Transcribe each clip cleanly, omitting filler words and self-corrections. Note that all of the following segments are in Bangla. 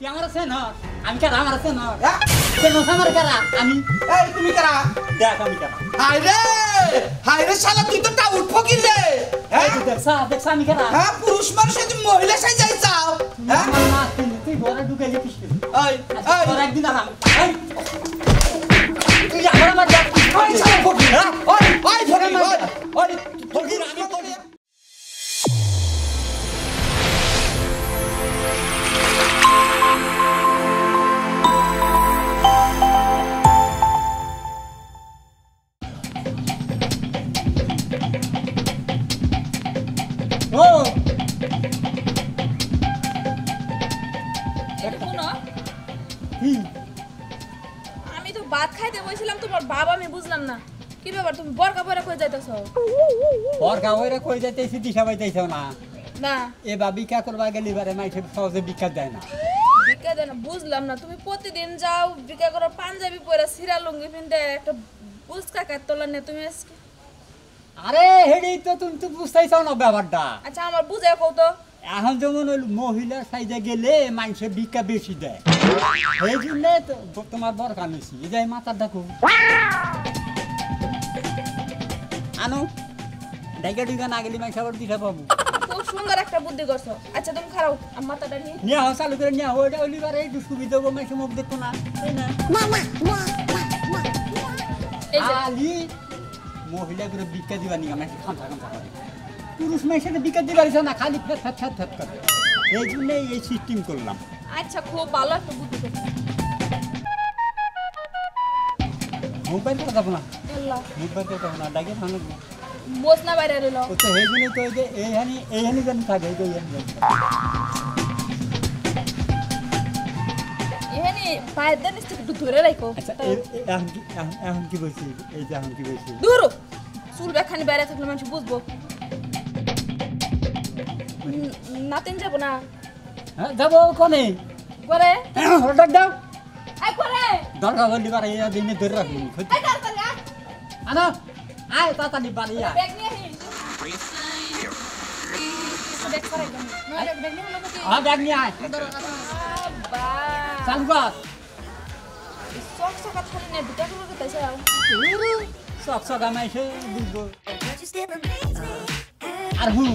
তুই আমার আছে না আমি কারা আমার আছে না কেন আমার কারা আমি এই তুমি কারা দেখ আমি কারা হাই রে শালা তুই তো টা উঠবো কি রে এই দেখ আমি কারা হ্যাঁ পুরুষ মানুষ তুমি মহিলা সাই যাই চাও হ্যাঁ না তুই ঘরে ঢুকে যেতিস এই তোর একদিন আরাম তুই আমার আমার দেখ ওই শালা ফকির হ্যাঁ ওই ফকির ওই ফকির আমি তো ও আমি তো ভাত খাইতে বসছিলাম তোমার বাবা আমি বুঝলাম না কি ব্যাপার তুমি বরকা পরে কই যাইতাছো বরকা ওইরা কই যাইতেছি দিশা পাইতেছ না না এ বা ভিক্ষা করবা গেলি বারে মাইছে সহজে ভিক্ষা দেয় না ভিক্ষা দেয় না বুঝলাম না তুমি প্রতিদিন যাও ভিক্ষা করো পাঞ্জাবি পরে সিরা লুঙ্গি পিনতে একটা বুসকা কাটতলা নে তুমি আজকে আরে হেডি তো তুমি তো বুঝতেইছো না ব্যাপারটা আচ্ছা আমার বুঝে কও তো এখন যেমন ওই মহিলা সাইজে গেলে মানুষের ভিক্ষা বেশি দেয় এই জন্য তোমার দরকার নিছি এই যে মাথার ডাকু আনো ডাইকা ডিকা না গেলে মানুষ আবার দিশা পাবো খুব সুন্দর একটা বুদ্ধি করছো আচ্ছা তুমি খারাও আমার মাথাটা নিয়ে নিয়ে হও চালু করে নিয়ে ওইটা ওলিবার একটু সুবিধা হবো মানুষ মুখ দেখতো না তাই না এই যে খালি মহিলা করে ভিক্ষা দিবা নিয়ে মানুষ খামসা খামসা করে পুরুষ মানুষের ভিক্ষা দিবার না খালি ফ্যাট ফ্যাট ফ্যাট ফ্যাট করে এই জন্যই এই সিস্টেম করলাম আচ্ছা খুব ভালো একটা বুদ্ধি করছো মোবাইল তো যাবো না আল্লাহ মোবাইল তো যাবো না ডাকে ভাঙো বস না বাইরে রইলো ও তো এই জন্যই তো এই যে এইখানি জানি থাকে এই যে এখানে পায়ের দেন একটু ধরে রাখো আচ্ছা এখন কি বলছি এই যে এখন কি বলছি দূর চুল বেখানি বাইরে থাকলে মানুষ বুঝবো নাতিন যাবো না হ্যাঁ যাবো কোনে করে ডাক দাও আই করে দরকার হলি পারে এই দিনে ধরে রাখবি এই তাড়াতাড়ি আয় আনো আয় তাড়াতাড়ি বাড়ি আয় ব্যাগ নিয়ে আহি ব্যাগ করে একদম না ব্যাগ নিয়ে হলো কি হ্যাঁ ব্যাগ নিয়ে আয় বা চালু কর সক সক থালি নে দুটা করে কইতাছে সক সক আমাইছে বুঝবো আর হুন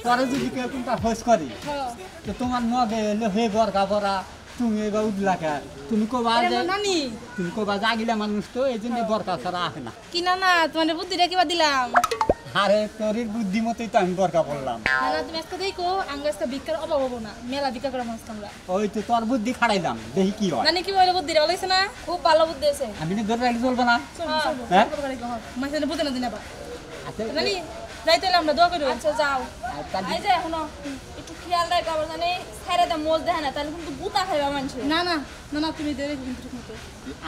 তোরা যদি কেউ কোনটা হোস করি হ্যাঁ তো তোমার মগে এলো হে বরকা পরা তুমি এবার উঠলাকা তুমি কবা যে নানি তুমি কবা জাগিলা মানুষ তো এই জন্য বরকা ছাড়া আসে না কি না না তোমার বুদ্ধিটা কিবা দিলাম আরে তোর বুদ্ধি মতোই তো আমি বরকা পড়লাম না না তুমি আজকে দেখো আঙ্গ আজকে ভিক্ষার অভাব হবো না মেলা ভিক্ষা করা মানুষ তোমরা ওই তো তোর বুদ্ধি খাড়াইলাম দেখি কি হয় নানি কি বলে বুদ্ধিটা বলেছে না খুব ভালো বুদ্ধি আছে আমি তো ধরে রাখলে চলবে না হ্যাঁ হ্যাঁ মাঝে বুঝে না দিন আবার আচ্ছা নানি যাইতে আমরা দোয়া করি আচ্ছা যাও এই যে এখনো একটু খেয়াল রাখো আবার জানি ছেড়ে দে মোজ দেয় না তাহলে কিন্তু গুতা খাইবা মানুষ না না না না তুমি দেরে কিন্তু ঠিক মতো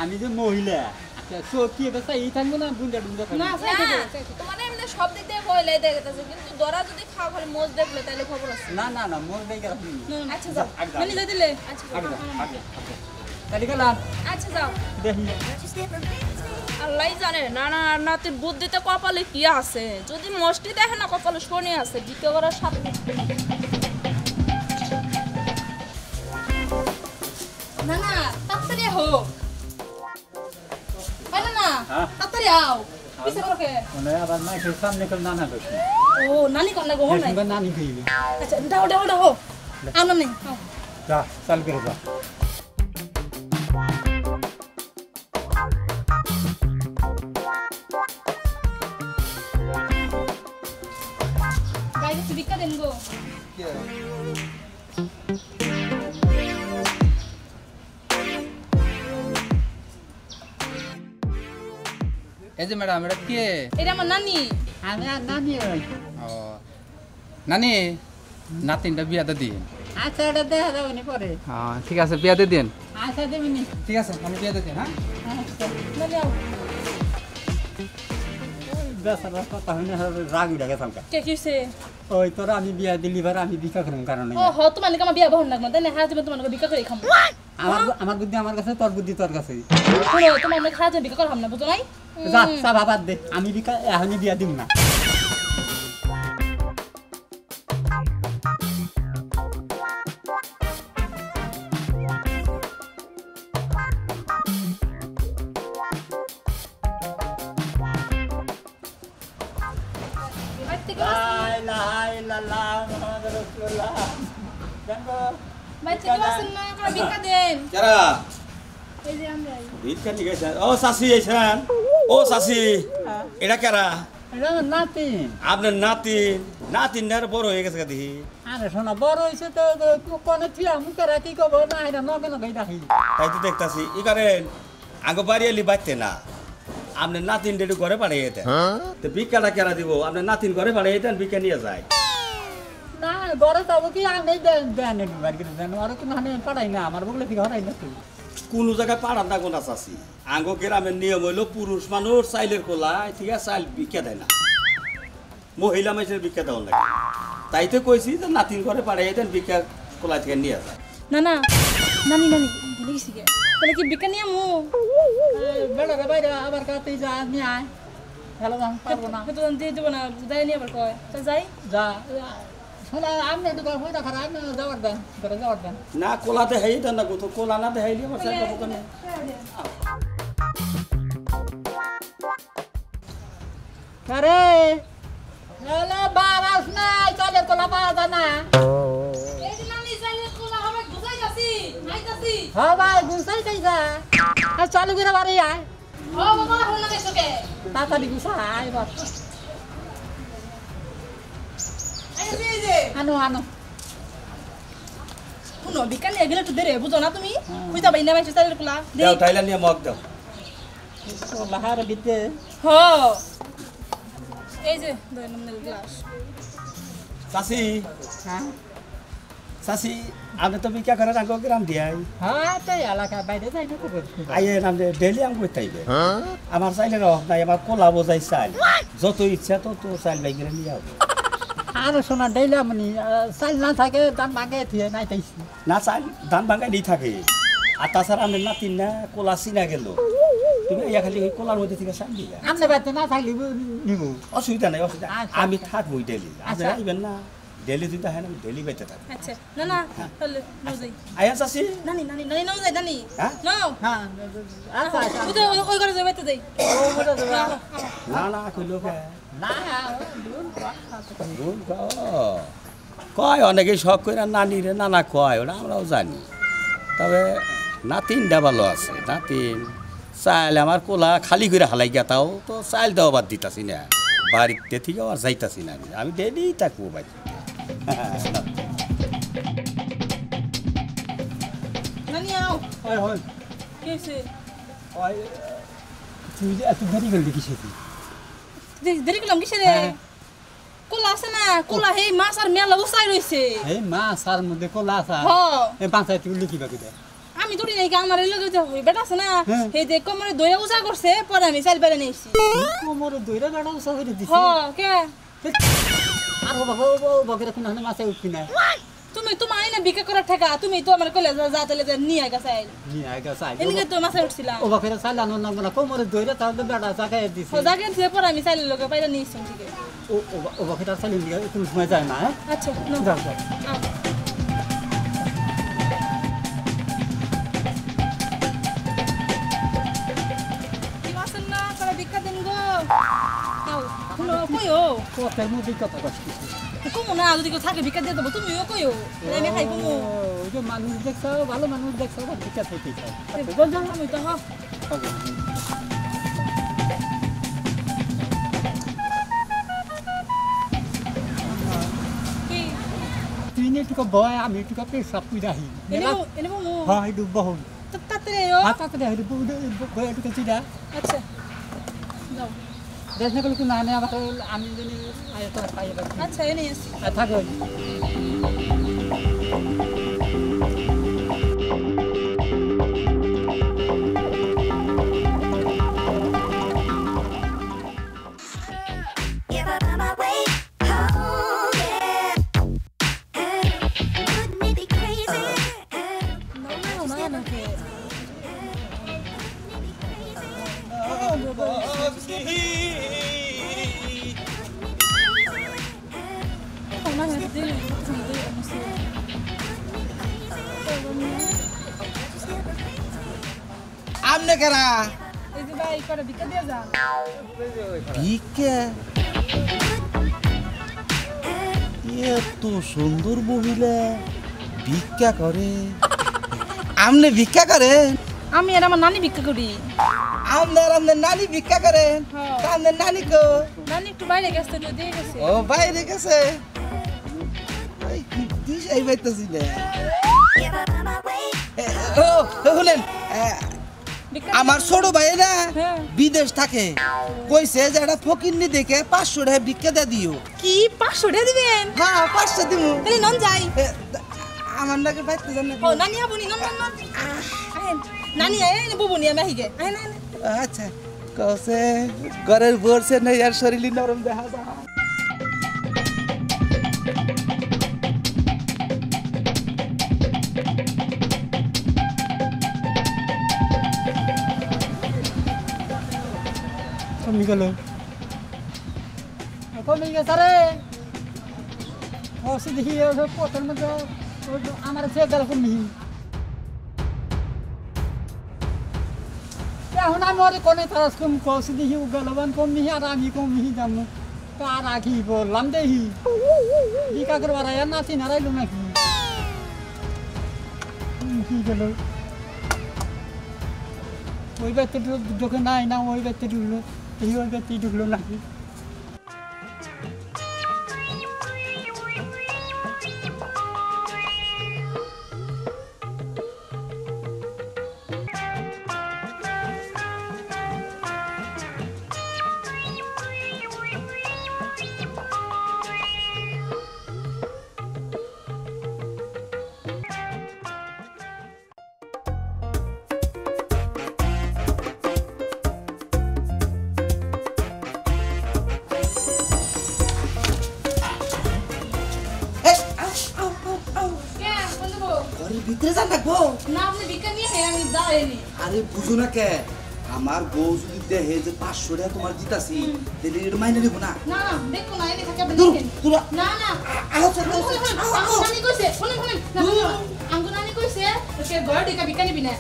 আমি যে মহিলা আচ্ছা সত্যি এটা এই থাকবো না বুন্দা বুন্দা না চাই থাকো তোমার এমনি সব দিক দিয়ে বইলে দেখতেছে কিন্তু দরা যদি খাও খালি মোজ দেখলে তাহলে খবর আছে না না না মোর দেই গেলাম আচ্ছা যাও নানি যাই দিলে আচ্ছা আগে আগে তালি গেলাম আচ্ছা যাও দেখি আল্লাহ জানে না না নাতির বুদ্ধিতে কপালে কি আছে যদি মস্তি দেখে না কপালে শনি আছে বিকে করার সাথে না না তাড়াতাড়ি হো না না হ্যাঁ? তাড়াতাড়ি আও পিছে করকে মানে আবার মাইকের সামনে করে নানা করছি ও নানি কোন না গো নাই শুনবে নানি কইবে আচ্ছা দাও দাও দাও আনো নেই যা চাল করে যা বাইরে ভিক্ষা দেন গো এই যে ম্যাডাম এটা কে এটা আমার নানি আমি আর নানি ওই ও নানি নাতিনটা বিয়াতে দিন আচ্ছা এটা দেখা যাবে নি পরে হ্যাঁ ঠিক আছে বিয়াতে দিন আচ্ছা দেবি নি ঠিক আছে আমি বিয়াতে দিন হ্যাঁ নানি আও বেচারা কথা হইনি রাগ উঠে গেছাম কে কিছে ওই তোরা আমি বিয়া দিলি বার আমি ভিক্ষা করুম কারণে ও হ তোমার নাকি আমার বিয়া বহন লাগবে তাই না হাজ তোমার ভিক্ষা করে খাম আমার বুদ্ধি আমার কাছে তোর বুদ্ধি তোর কাছে শুনো তোমার নাকি হাজ ভিক্ষা করলাম না বুঝো নাই যা চা বাবাদ দে আমি ভিক্ষা এখনই বিয়া দিম না ভাই ঠিক আছেন না করে ভিক্ষা দেন যারা এই যে আমরা ভিক্ষা নিয়ে গেছেন ও চাষি আইছেন ও চাষি এটা কারা এটা নাতিন আপনার নাতিন বড় হয়ে গেছে দেখি আরে শোনা বড় হয়েছে তো কোনে থিয়া মুখে রাখি কব না এটা নগে নগে রাখি তাই তো দেখতাছি ই করেন আগে বাড়ি এলি বাঁচতে না আপনার নাতিন একটু ঘরে পাঠিয়ে যেতেন তো ভিক্ষাটা কেনা দিব আপনার নাতিন ঘরে পাঠিয়ে যেতেন ভিক্ষা নিয়ে যায় না বড় যাবো কি আমি দেন দেন একটু বাড়ি করে দেন আর কোনো আমি পাঠাই না আমার বগলে থেকে হরাই না তুই কোনো জায়গায় পাড়ান না কোন চাষি আঙ্গ গ্রামের নিয়ম হইলো পুরুষ মানুষ চাইলের কোলায় ঠিক আছে চাইল ভিক্ষা দেয় না মহিলা মানুষের ভিক্ষা দেওয়া লাগে তাই তো কইছি যে নাতিন ঘরে পাঠিয়ে যেতেন ভিক্ষা কোলা থেকে নিয়ে যায় না না নানি নানি ভুলে গেছি গে তাহলে কি ভিক্ষা নিয়ে আমু বেড়ারে বাইরে আবার কাতে যা নিয়ে আয় হ্যালো পারবো না তো দিয়ে দেবো না যাই নিয়ে আবার কয় তো যাই যা শোনা আমি একটু হয়ে দেখা আমি যাওয়ার দেন করে যাওয়ার দেন না কোলাতে হেই দেন না তো কোলা না দেখাইলি আমার সাইড দেবো কেন আরে হ্যালো বারাস না চলে কোলা পাওয়া যায় না এই যে নানি যাইলে কোলা হবে বুঝাই যাচ্ছি আইতাছি হ্যাঁ ভাই গুছাই যাইছা আর চালু করে বাড়ি আয় ও বাবা হল না কেসকে তাড়াতাড়ি গুছা আয় বাস এই যে আনো আনো শুনো ভিক্ষা নিয়ে গেলে একটু দেরে বুঝো না তুমি কইতা বাইনা মাইছে চাইলে কোলা দাও টাইলা নিয়ে মগ দাও লাহার বিতে হ এই যে দুই নম্বর গ্লাস চাষি হ্যাঁ চাষি আপনি তো ভিক্ষা করেন আঙ্গ গ্রাম দিয়াই হ্যাঁ তাই এলাকা বাইরে যাই না তো আইয়ে নাম ডেলি আম করতে আইবে আমার চাইলে রহ নাই আমার কোলা বোঝাই চাইল যত ইচ্ছা তত চাইল বাইরে নিয়ে যাবো আর শোনা ডেইলা মানে চাল না থাকে দাম ভাগে থিয়ে নাই তাইছি না চাইল ধান ভাঙাই দিয়ে থাকে আর তাছাড়া আমি নাতিন না কোলা চিনা গেল তুমি ইয়া খালি ওই কোলার মধ্যে থেকে চাইল দিলা আমনে বাইতে না থাকলে নিব অসুবিধা নাই অসুবিধা আচ্ছা, আমি আচ্ছা। থাকবই ডেলি আপনি আচ্ছা। আইবেন না ডেলি যদি হয় না আমি ডেলি বাইতে থাকবো আচ্ছা না না তাহলে নাও যাই আয়া চাষি নানি নানি নানি নাও যাই নানি হ্যাঁ? নাও হ্যাঁ আচ্ছা আচ্ছা ওই ওই করে যাবে তো দেই ও মরে যাবে না না কইলো কে না ভুল কয় অনেকেই শখ করে নানি রে নানা কয় ওটা আমরাও জানি তবে নাতিনটা ভালো আছে নাতিন চাইল আমার কোলা খালি করে হালাই গেতাও তো চাইল দেওয়া বাদ দিতাছি না বাড়িতে থেকে আর যাইতাছি না আমি ডেলি থাকবো বাড়ি নানি আও হয় হয় কি হইছে হয় তুই এত দেরি করলি কিসে তুই দেরি করলাম কিসে রে হ্যাঁ। কোলা আছে না কোলা হে মাছ আর মেলা উসাই রইছে এই মা সার মধ্যে কোলা আসা হ এই পাঁচায় তুই লিখি বাকি দে আমি ধরি নাই আমার লগে যে বেটা আছে না হ্যাঁ। হে দেখ কোমরে দইয়া উসা করছে পরে আমি চাল বেড়ে নিয়েছি মোর দইরা গাড়া উসা হইরে হ দিছি কে আর বাবা ও বকের কোন হানে মাছে উঠবি না তুমি তোমার আইনা বিক্রি করার টাকা তুমি তো আমার কলে যা তাহলে নিয়ে আইগা চাইল নি আইগা চাই এদিকে তো মাছে উঠছিলাম ও বকের চাইলা ন না কোমরে দইরা তাহলে বেড়া জায়গায় দিছি ও জাগেন থেকে পরে আমি চাইলে লগে পাইলা নিয়েছি ঠিক ও বকের চাইলে দিকে কোন সময় যায় না হ্যাঁ আচ্ছা নাও যাও যাও আও। কি মাছের না করে বিক্কা দিন গো আও শুনো কইও কথার মধ্যে কথা কষ্ট কমো না যদি কেউ থাকে ভিক্ষা দিয়ে দেবো তুমিও কইও আমি খাইবো মো ওই যে মানুষ দেখছো ভালো মানুষ দেখছো ঠিক আছে ঠিক আছে আমি তো হ কি তুই নে একটু ভয় আমি একটু পেশাব তুই রাহি এনেবো মো হ্যাঁ একটু বহু তাড়াতাড়ি হাতাতে একটু ভয় একটু চিরা আচ্ছা যাও দেশ না করলে না আবার আমি জানি আয়তো পাই আচ্ছা এনে আসি থাকো Give up on my way home, yeah. Wouldn't it be crazy? না না কে না না দিল আমনে কেরা এই যে ভাই করে ভিক্ষা দিয়ে যান ভিক্ষা এত সুন্দর মহিলা ভিক্ষা করে আমনে ভিক্ষা করেন আমি আর আমার নানি ভিক্ষা করি। আমনের নানি ভিক্ষা করেন হ্যাঁ। তা আমনের নানি কো নানি একটু বাইরে গেছে তো দিয়ে গেছে। ও বাইরে গেছে এই দিশাই পাইতাছি না Give up on my way. ও শুনেন ভিক্ষা আমার ছোট ভাই না হ্যাঁ। বিদেশ থাকে কইছে যে একটা ফকিরনি দেখে 500 টাকা ভিক্ষা দে দিও কি 500 টাকা দিবেন? হ্যাঁ 500 দিমু তাহলে নন যাই। আমার নাকি বাইতে জান না ও নানি আবুনি নন নন নন। আহেন নানি আয় বুবুনি আমি হিগে। আহেন আহেন। আচ্ছা কসে ঘরের বলছে না আর শরীরই নরম দেখা যায় কমে গেল কমে গেছে রে ওষুধ দেখি পথের মধ্যে আমার সে গেল কমি এখন আমি ওরে কোনে তারাস কম কষি দেখি গেলবান কমি আর আমি কমি যাবো তার আখি বললাম দেখি বিকা করবার আর নাতি নারাইলো নাকি কি গেল ওই ব্যক্তি ঢুকে নাই না ওই ব্যক্তি ঢুকলো এই ওই ব্যক্তি ঢুকলো নাকি কে বলবো? ঘরের ভিতরে যান না গো না আপনি ভিক্ষা নিয়ে হে আমি দাঁড়াইনি। আরে বুঝো না কে আমার বউ যদি দেখে যে 500 টাকা তোমার দিতাছি তাহলে এটা মাইনে নিব না না না দেখো না এনে থাকে আপনি দূর, দেখেন। তোরা না না আচ্ছা আঙ্গু নানি কইছে শুনুন আঙ্গু নানি কইছে সে ঘর ঢেকা ভিক্ষা নিবি না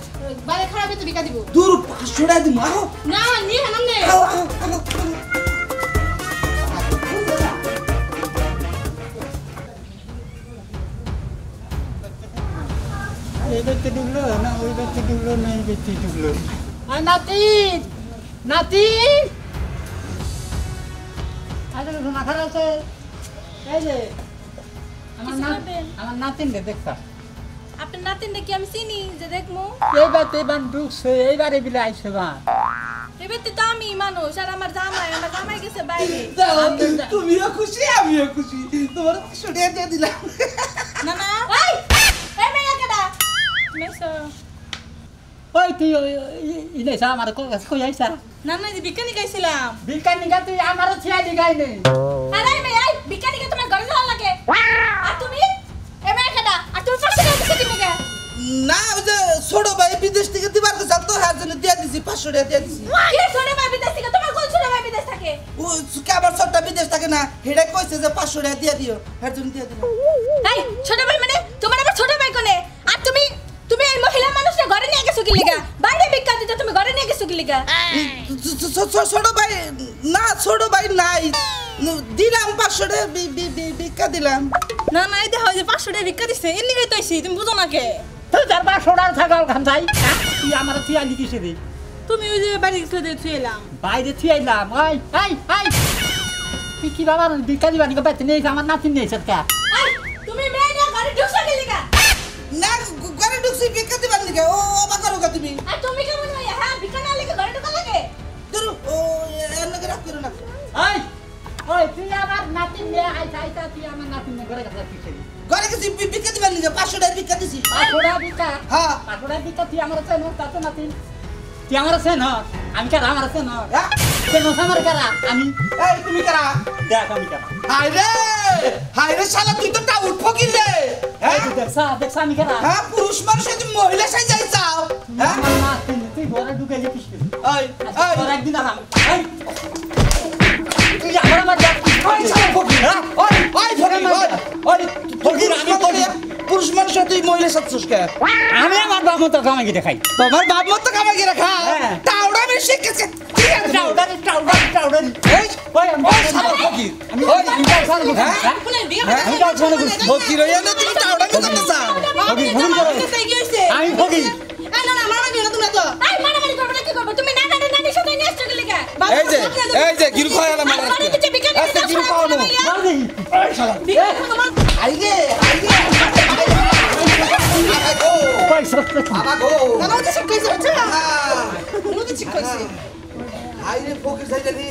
বাইরে খারাপ তো ভিক্ষা দিব। দূর 500 টাকা দিমু আও না নিয়ে হানাম নে। আও আও আও এই ব্যক্তি ঢুকলো না ওই ব্যক্তি ঢুকলো না এই ব্যক্তি ঢুকলো আর নাতি নাতি আরে শোনা খারাপ আছে এই যে আমার নাতিন রে দেখতা আপনার নাতিন কি আমি চিনি যে দেখমু? এই ব্যক্তি বান ঢুকছে এইবারে বিলে আইছে বা এবার তো আমি মানুষ আর আমার জামাই গেছে বাইরে। তুমিও খুশি আমিও খুশি তোমার 500 টাকা দিয়ে দিলাম না না এই এই মেয়া কেডা মেসো ওই তুই ইলেসা আমার কই আইসা না না যে ভিক্ষা নিয়ে গেছিলাম। বিকানি গা তুই আমার ছিয়া দিগাই নে আরে মেয়া এই ভিক্ষা নিয়ে তোমার ঘরে যাওয়া লাগে আর তুমি এই মেয়া কেডা আর তুমি 500 টাকা দিতে দিবে কে? না ওই যে ছোট ভাই বিদেশ থেকে দিবার কথা তো হার জন্য দিয়ে দিছি 500 টাকা দিয়ে দিছি কি ছোট ভাই বিদেশ থেকে তোমার কোন ছোট ভাই বিদেশ থাকে? ও কে আবার ছোটটা বিদেশ থাকে না হেডা কইছে যে 500 টাকা দিয়ে দিও হার জন্য দিয়ে দিলাম এই ছোট ভাই মানে তোমার আবার ছোট ভাই কোনে? আর তুমি এই মহিলা মানুষটা ঘরে নিয়ে গেছো কি লিগা? বাইরে ভিক্ষা দিতে তুমি ঘরে নিয়ে গেছো কি লিগা? ছোট ভাই না ছোট ভাই নাই দিলাম 500 টাকা ভিক্ষা দিলাম না না এই দেখো যে 500 টাকা ভিক্ষা দিছে এর নিয়ে তো আইছি তুমি বুঝো না কে? তুই তার বা সোডার থাকাল খান যাই তুই আমার ছিয়া লিখিছে রে তুমি ওই যে বাড়ি গেছো যে ছুঁয়েলাম। বাইরে ছিয়াইলাম ওই এই এই তুই কি বাবা বিকা দিবা নিকে বাইতে নেই আমার নাতি নেই সরকা এই তুমি মেয়ে না ঘরে ঢুকছো কি লিগা? না ঘরে ঢুকছি ভিক্ষা দিবার লিগে ও অবাক করো কা তুমি আর তুমি কেমন হইয়া হ্যাঁ ভিক্ষা না লিগে ঘরে ঢুকা লাগে? ধরো ও এর লগে রাখ করো না ওই ওই তুই আমার নাতি নে আইতা আইতা তুই আমার নাতি নে ঘরে কাছে পিছে ঘরে গেছি ভিক্ষা দিবার লিগে 500 টাকা ভিক্ষা দিছি পাছোড়া বিকা হ্যাঁ পাছোড়া বিকা তুই আমার চেন তা তো নাতি তুই আমার চেন আমি কারা আমার চেন হ্যাঁ চেন আমার কারা আমি এই তুমি কারা দেখ আমি কারা হায় রে শালা তুই তো টাউট ফকির রে হ্যাঁ দেখছা আমি কারা হ্যাঁ পুরুষ মানুষ যদি মহিলা সাই যাই চাও হ্যাঁ আমার নাতি তুই ঘরে ঢুকে লিখিস ওই ওই তোর একদিন আরাম তুই আমার দেখ ওই শালা ফকির হ্যাঁ ওই ওই ফকির ওই ফকির আমি বলি পুরুষ মানুষ তুই মহিলা সাচ্ছস কে আমি আমার বাপ মতো কামাই দেখাই তোমার বাপ মত কামাই রাখা হ্যাঁ। টাউট আমি শিখেছি টাউডারি টাউডারি এই ওই আমি ওই সারা ফকির আমি যাও সারা বসে হ্যাঁ? আমি যাও সারা বসে ফকির হইয়া না তুমি টাউডারি করতে চাও আমি ফকির এই মারামারি করবে না কি করবে তুমি না নানির সাথে নিয়ে আসছো কি লিগা এই যে গিরু খাওয়া না মানে ঘরে নিচে বিকানি আজকে গিরু খাওয়ানো মার দেখি আইগে পয়সা বাবা গো বাবা তো শিখাইছে বুঝছো মুদি শিখাইছে আইরে ফকির যাইতে রে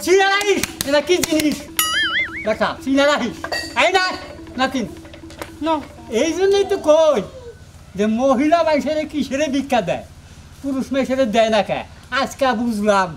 চিনা রাখিস এটা কি জিনিস দেখা চিনা রাখিস আই না নাতিন না এই জন্যই তো কই যে মহিলা মানুষের কিসের ভিক্ষা দেয় পুরুষ মানুষের দেয় না কে আজকে বুঝলাম